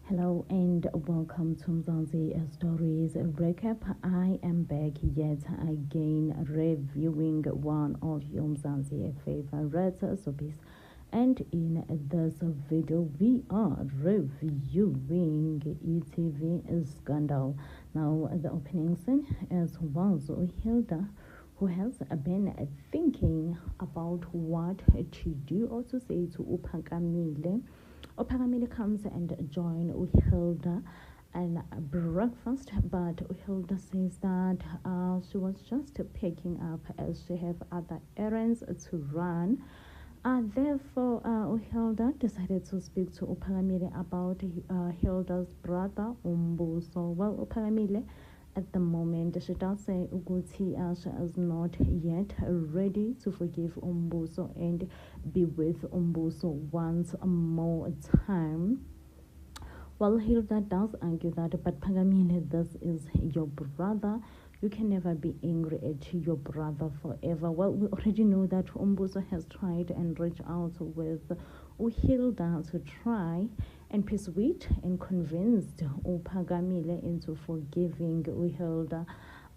Hello and welcome to Mzansi Stories Recap. I am back yet again reviewing one of your Mzansi favorite soapies. And in this video, we are reviewing ETV Scandal. Now, the opening scene is Wazo Hilda, who has been thinking about what to do or to say to Upakamile. Upakamile comes and joins Uhilda and breakfast, but Uhilda says that she was just picking up as she have other errands to run. Therefore, Hilda decided to speak to Upakamile about Hilda's brother Umbuso. Well, Upakamile at the moment she does say Uguti she is not yet ready to forgive Umbuso and be with Umbuso once more time. Well, Hilda does argue that, but Pagamile, this is your brother. You can never be angry at your brother forever. Well, we already know that Umbuso has tried and reached out with Hilda to try and persuade and convinced Upagamile into forgiving Hilda.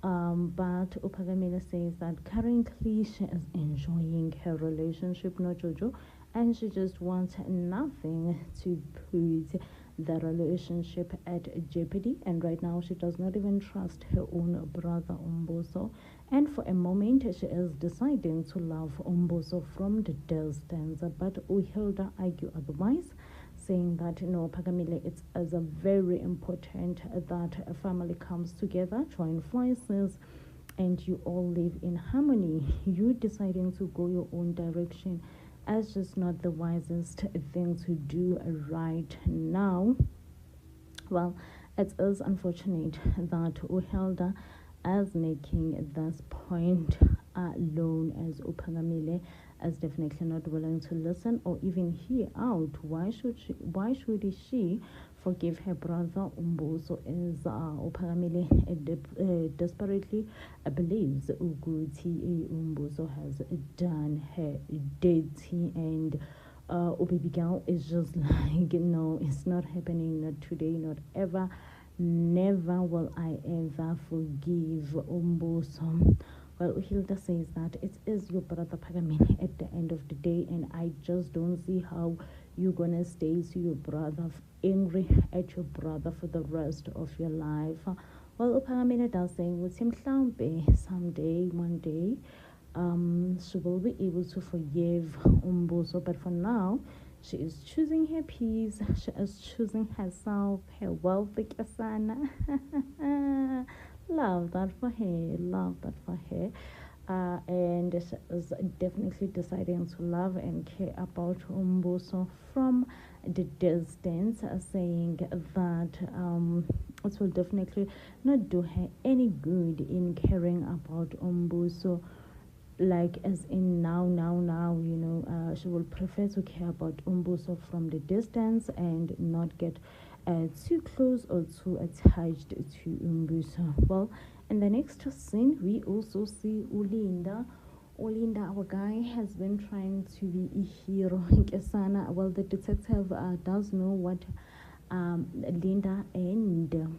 But Upagamile says that currently she is enjoying her relationship, no Jojo, and she just wants nothing to put the relationship at jeopardy. And right now, she does not even trust her own brother Umbuso. And for a moment, she is deciding to love Umbuso from the distance. But Uhilda argue otherwise, saying that no, Pagamile, it's as a very important that a family comes together, join forces, and you all live in harmony. You deciding to go your own direction as just not the wisest thing to do right now. Well, it is unfortunate that Uhilda is making this point alone, as Upagamile is definitely not willing to listen or even hear out. Why should she forgive her brother Umbuso, as Upagamile desperately believes Uguti Umbuso has done her dirty, and baby girl is just like, no, it's not happening, not today, not ever. Never will I ever forgive Umbuso. Well, Hilda says that it is your brother Pagamini at the end of the day, and I just don't see how you're gonna stay to your brother, angry at your brother for the rest of your life. Well, Pagamini does say with him someday, one day, she will be able to forgive Umbuso, but for now, she is choosing her peace. She is choosing herself, her wealth, Kasana. Love that for her. Love that for her. And she is definitely deciding to love and care about Umbuso from the distance, saying that it will definitely not do her any good in caring about Umbuso, like as in now, she will prefer to care about Umbuso from the distance and not get too close or too attached to Umbuso. Well, in the next scene, we also see Olinda, our guy, has been trying to be a hero in Kesana. Well, the detective does know what Linda and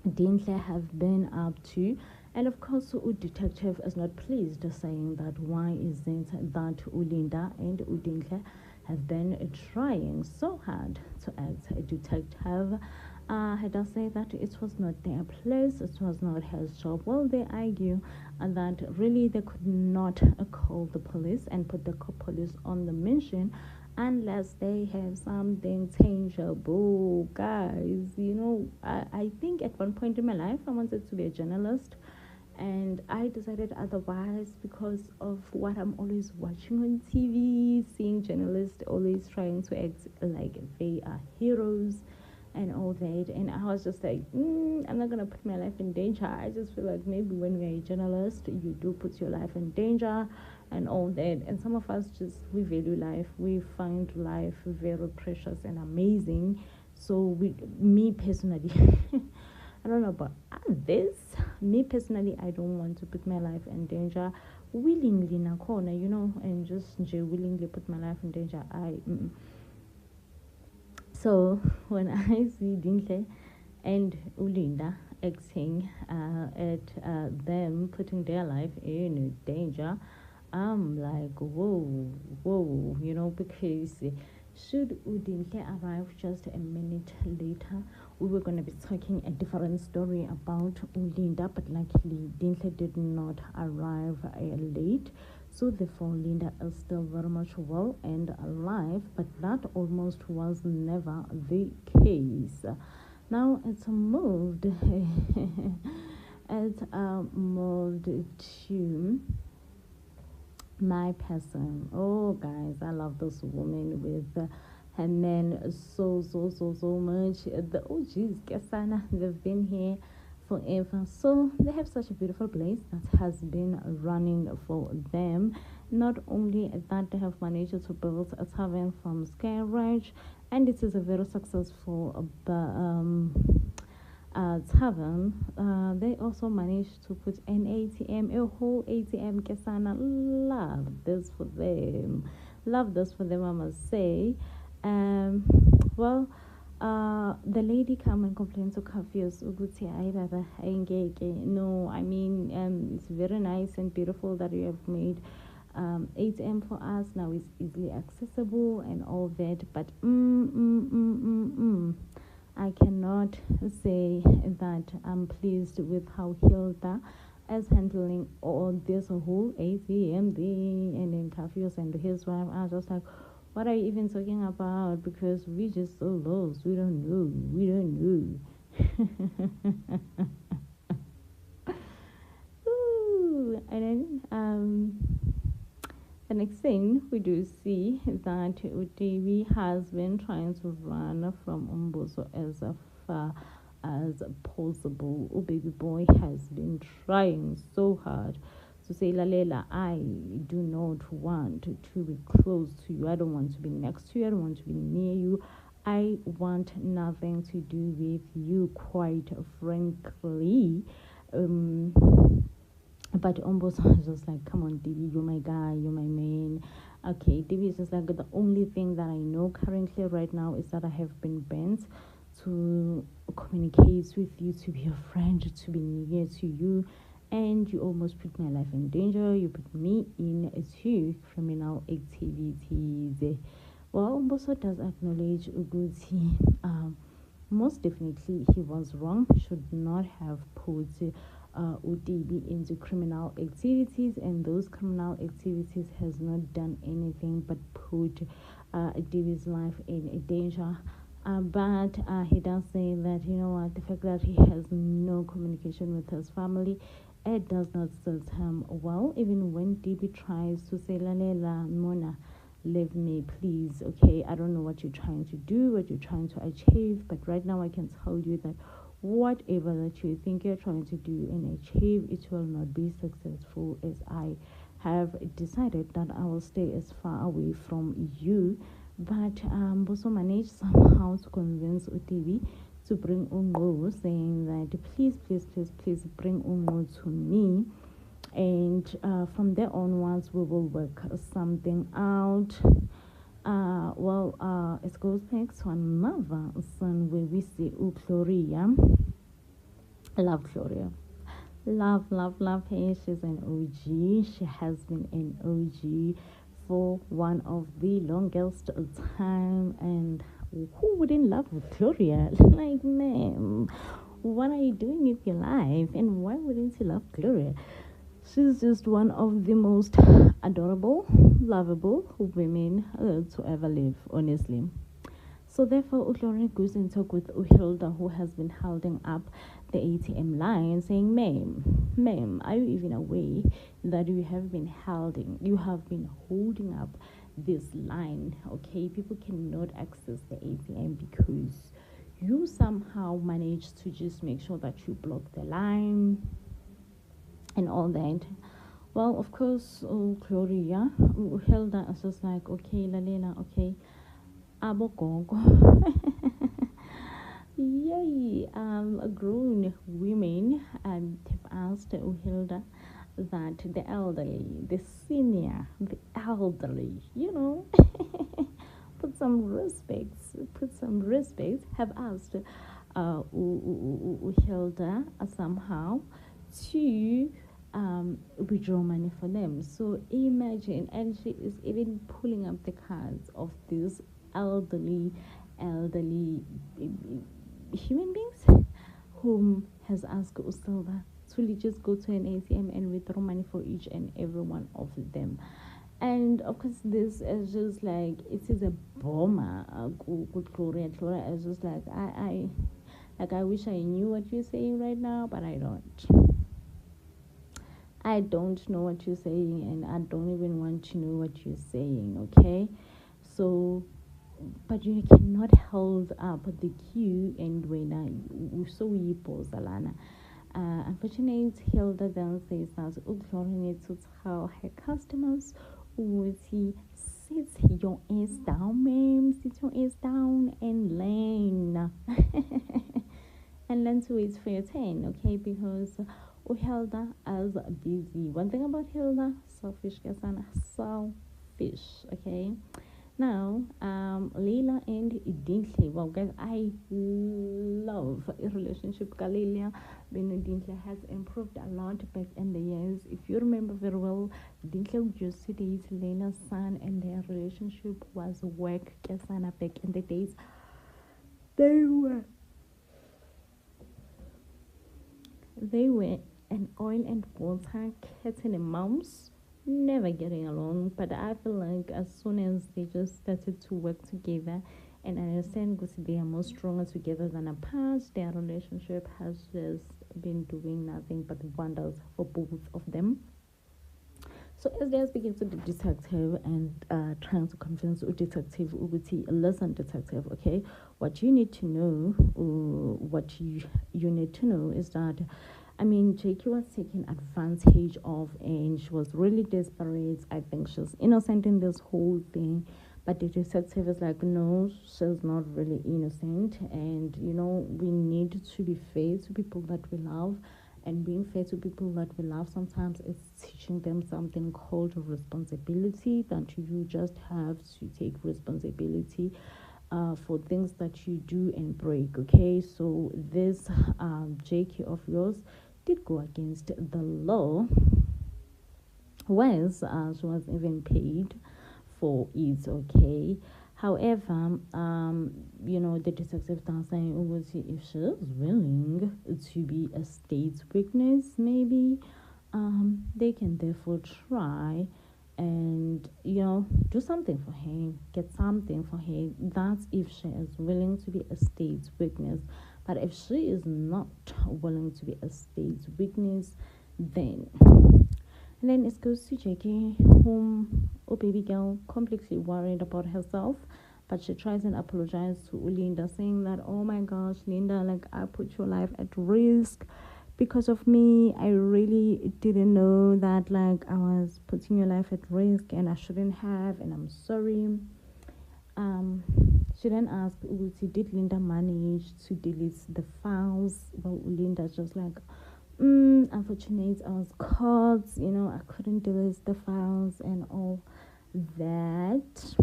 Dintle have been up to. And of course, detective is not pleased, saying that why isn't that Ulinda and Udintle have been trying so hard to act a detective. He does say that it was not their place, it was not his job. Well, they argue that really they could not call the police and put the police on the mission unless they have something tangible. Guys, I think at one point in my life I wanted to be a journalist, and I decided otherwise because of what I'm always watching on TV, seeing journalists always trying to act like they are heroes and all that. And I was just like, I'm not gonna put my life in danger. I just feel like maybe when you're a journalist, you do put your life in danger and all that. And some of us just, we value life, we find life very precious and amazing. So me personally, I don't know about this. Me personally, I don't want to put my life in danger willingly, and just willingly put my life in danger. So when I see Dinhle and Ulinda acting at them putting their life in danger, I'm like, whoa, whoa, because should Udinhle arrive just a minute later, we were going to be talking a different story about Linda, but luckily Dinhle did not arrive late. So therefore Linda is still very much well and alive, but that almost was never the case. Now it's moved moved to my person. Oh guys, I love this woman with her man so much. The OGs Kesana, they've been here forever, so they have such a beautiful place that has been running for them. Not only that, they have managed to build a tavern from scratch, and it is a very successful tavern. They also managed to put an ATM, a whole ATM. Kesana, love this for them. Love this for them, I must say. Um, well, the lady come and complain to Kafios Uguti Aibaba Engeke. No, I mean, it's very nice and beautiful that you have made ATM for us. Now it's easily accessible and all that, but I cannot say that I'm pleased with how Hilda is handling all this whole ATM thing, and then Kafios and his wife are just like, what are you even talking about? Because we just so lost. We don't know. We don't know. Ooh, and then the next thing we do see that Udevi has been trying to run from Umbuso as far as possible. Baby boy has been trying so hard to say, Lalela, I do not want to be close to you. I don't want to be next to you. I don't want to be near you. I want nothing to do with you, quite frankly. But Ombos was just like, come on, Divi, you're my guy, you're my man. Okay, Divi is just like, the only thing that I know currently right now is that I have been bent to communicate with you, to be a friend, to be near to you, and you almost put my life in danger. You put me into criminal activities. Well, Omboso does acknowledge Uguti. Most definitely, he was wrong. He should not have put Udibi into criminal activities, and those criminal activities has not done anything but put Udibi's life in danger. But he does say that, you know what, the fact that he has no communication with his family, it does not serve him well. Even when DB tries to say, Lalela, Mona, leave me, please, okay? I don't know what you're trying to do, what you're trying to achieve, but right now I can tell you that whatever that you think you're trying to do and achieve, it will not be successful, as I have decided that I will stay as far away from you. But Boso managed somehow to convince Utivi to bring Ungo, saying that please bring Ungo to me, and from there onwards we will work something out. It goes back to another son where we see Gloria. Love Gloria. Love her. She's an OG. She has been an OG for one of the longest time, and who wouldn't love Gloria? Like, ma'am, what are you doing with your life, and why wouldn't you love Gloria? She's just one of the most adorable, lovable women to ever live, honestly. So therefore, Gloria goes and talk with Hilda, who has been holding up the ATM line, saying, ma'am, are you even aware that you have been holding up this line? Okay, people cannot access the ATM because you somehow managed to just make sure that you block the line and all that. Well, of course, Gloria, Hilda is just like, okay, Lalela, okay, abogogo. Yay! Grown women have asked Hilda that the elderly, the elderly, puts some respect, have asked Hilda somehow to withdraw money for them. So imagine, and she is even pulling up the cards of these elderly human beings whom has asked Usilva to just go to an ATM and withdraw money for each and every one of them. And of course, this is just like it is a bomber. Good Gloria, is just like I wish I knew what you're saying right now, but I don't. I don't know what you're saying, and I don't even want to know what you're saying. Okay, so but you cannot hold up the queue and when I so we pause Alana. Unfortunately, Hilda then says that Uglori needs to tell her customers would he sit your ass down, ma'am, sit your ass down and learn. And learn to wait for your turn, okay? Because Hilda is busy. One thing about Hilda, selfish, Kasana, selfish, okay? Now, Leila and Dinkley. Well, guys, I love a relationship. Kalelia Dinkley has improved a lot back in the years. If you remember very well, Dinkley used to date Leila's son, and their relationship was work. Kasana back in the days. They were an oil and water cat and a mouse, never getting along. But I feel like as soon as they just started to work together and understand because they are more stronger together than apart, their relationship has just been doing nothing but wonders for both of them. So as they are speaking to the detective and trying to convince the detective, Uguti, listen, detective, okay, what you need to know, what you need to know is that, I mean, Jakey was taken advantage of and she was really desperate. I think she's innocent in this whole thing. But the detective is like, no, she's not really innocent. And, you know, we need to be fair to people that we love. And being fair to people that we love sometimes is teaching them something called responsibility, that you just have to take responsibility for things that you do and break, okay? So this JK of yours did go against the law, whereas she was even paid for it, okay? However, you know, the detective does say, if she is willing to be a state witness, maybe they can therefore try and, you know, do something for him, get something for him. That's if she is willing to be a state witness. But if she is not willing to be a state witness, then and then it goes to Jackie, whom, oh baby girl, completely worried about herself. But she tries and apologizes to Linda, saying that, oh my gosh, Linda, like I put your life at risk because of me. I really didn't know that like I was putting your life at risk and I shouldn't have, and I'm sorry. She then asked Uguti, did Linda manage to delete the files? Well, Linda's just like, unfortunate, I was caught, you know, I couldn't delete the files and all that.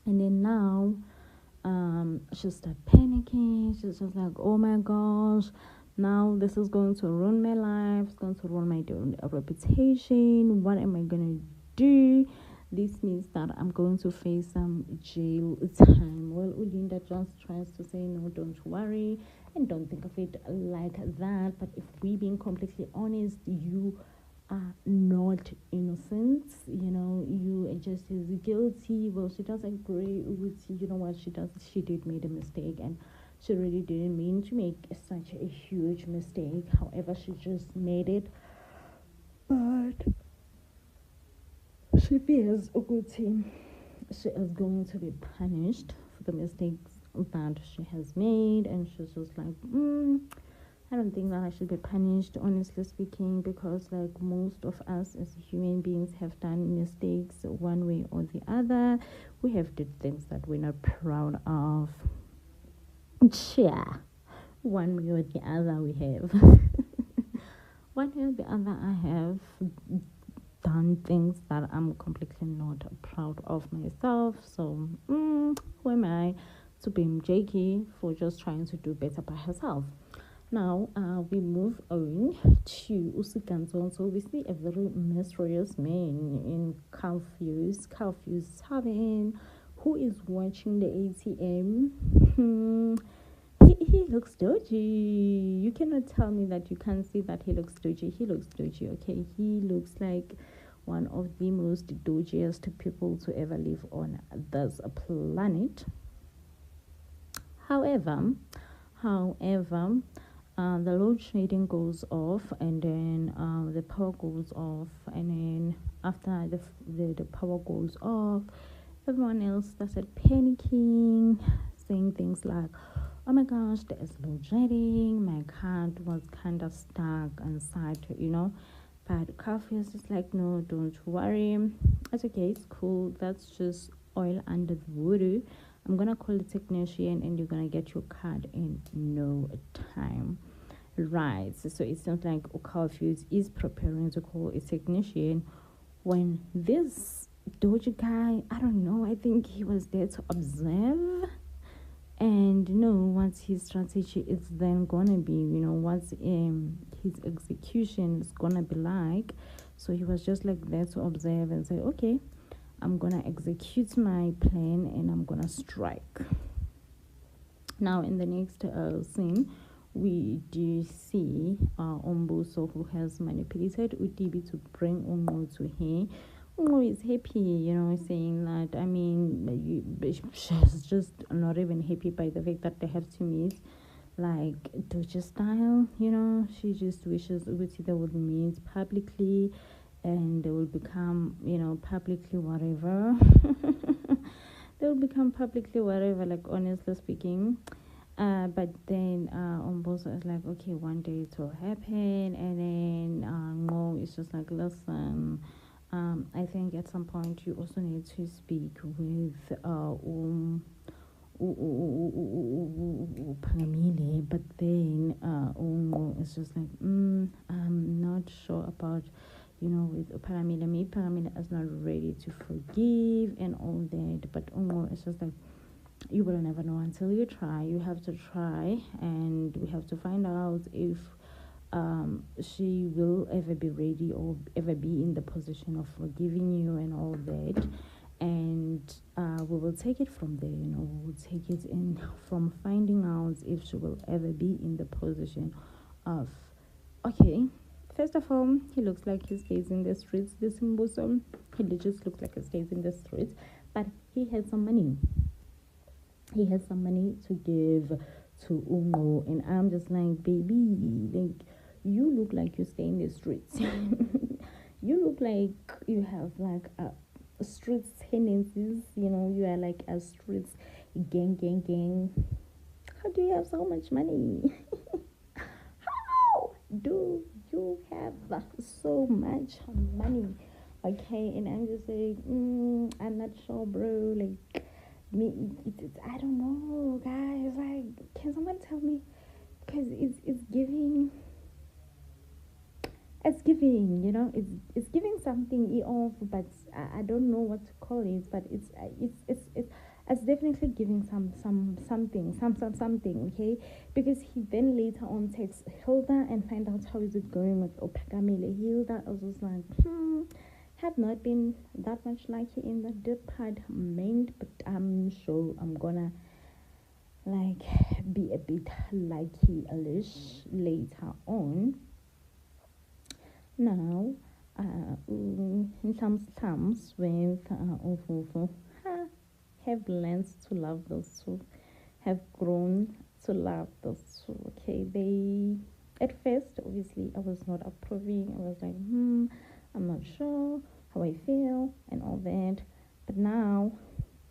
And then now she started panicking. She's just like, oh my gosh, now this is going to ruin my life, it's going to ruin my reputation. What am I gonna do? This means that I'm going to face some jail time. Well, Ulinda just tries to say, no, don't worry, and don't think of it like that. But if we being completely honest, you are not innocent. You know, you are just as guilty. Well, she does agree with you know what she did made a mistake, and she really didn't mean to make such a huge mistake. However, she just made it. But she feels Uguti, she is going to be punished for the mistakes that she has made, and she's just like, I don't think that I should be punished, honestly speaking, because like most of us as human beings have done mistakes one way or the other. We have did things that we're not proud of. Yeah, one way or the other we have. One way or the other I have. done things that I'm completely not proud of myself. So who am I to blame Jakey for just trying to do better by herself? Now we move on to Usikanzo. So we see a very mysterious man in Curfew's having who is watching the ATM. He looks dodgy. You cannot tell me that you can't see that he looks dodgy. He looks dodgy, okay? He looks like one of the most dodgiest people to ever live on this planet. However, the load shedding goes off, and then the power goes off, and then after the power goes off, everyone else started panicking, saying things like, oh my gosh, there's load shedding, my card was kind of stuck inside, but Coffee is just like, no, don't worry, it's okay, it's cool, that's just oil under the water. I'm gonna call the technician and you're gonna get your card in no time. Right, so it sounds like Okafuse is preparing to call a technician when this Doji guy, I don't know, I think he was there to observe and know what his strategy is then gonna be, what his execution is gonna be like. So he was just like there to observe and say, okay, I'm gonna execute my plan and I'm gonna strike. Now in the next scene, we do see Ombuso, who has manipulated Utibi to bring Ungo to him. Ungo is happy, saying that, she's just not even happy by the fact that they have to meet, like, Doja style, she just wishes Uti they would meet publicly and they will become, publicly whatever. They will become publicly whatever, like, honestly speaking. But then Omboso is like, okay, one day it will happen, and then Ngo is just like, listen, I think at some point you also need to speak with Pangamile, but then Ngo is just like, I'm not sure about, with Pangamile. Maybe Pangamile is not ready to forgive and all that, but Ngo is just like, you will never know until you try. You have to try, and we have to find out if she will ever be ready or ever be in the position of forgiving you and all that. And we will take it from there. We will take it in from finding out if she will ever be in the position of, okay, first of all, he looks like he stays in the streets. This Mbuso, he just looks like he stays in the streets, but he has some money. He has some money to give to Ungo, and I'm just like, baby, like, you look like you stay in the streets. You look like you have like a streets tendencies. You are like a streets gang. How do you have so much money? How do you have so much money? Okay, and I'm just saying, I'm not sure, bro. Like, I don't know, guys. Like, can someone tell me? Because it's giving, it's giving something off, but I don't know what to call it. But it's definitely giving something. Okay, because he then later on texts Hilda and find out how is it going with Opakamile. Hilda was just like, have not been that much lucky in the department, but I'm sure I'm gonna like be a bit lucky-ish later on. Now, in some terms with Ofufu, have learned to love those two, have grown to love those two. Okay, they at first, obviously, I was not approving. I was like, I'm not sure how I feel and all that. But now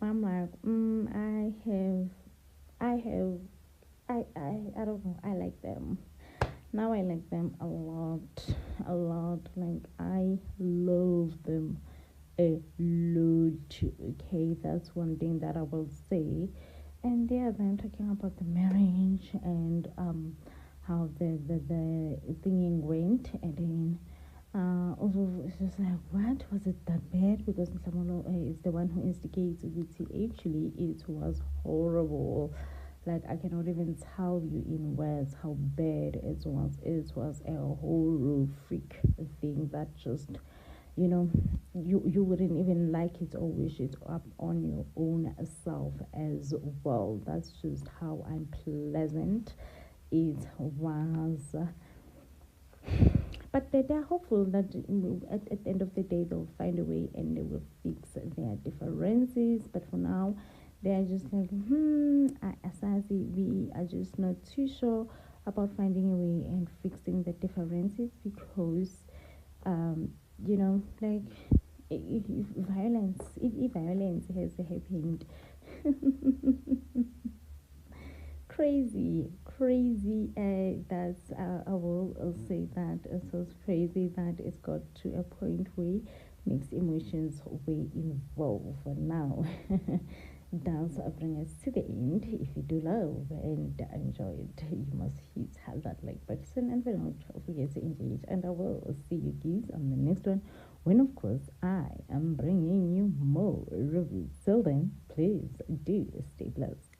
I'm like, I don't know. I like them. Now I like them a lot. Like, I love them a lot. Okay, that's one thing that I will say. And yeah, then talking about the marriage and how the thinging went, and then Also, it's just like, what was it that bad? Because Mhlamalo is the one who instigates ukuthi actually it was horrible. Like, I cannot even tell you in words how bad it was. It was a whole freak thing that just, you know, you wouldn't even like it or wish it up on your own self as well. That's just how unpleasant it was. But they're hopeful that at the end of the day they'll find a way and they will fix their differences. But for now, they are just like, Asazi, we are just not too sure about finding a way and fixing the differences because, um, like if violence has happened, crazy. That's I will say that it was crazy that it's got to a point where mixed emotions were involved. Now, does bring us to the end. If you do love and enjoy it, you must hit that like button and don't forget to engage. And I will see you guys on the next one when, of course, I am bringing you more reviews. So then, please do stay blessed.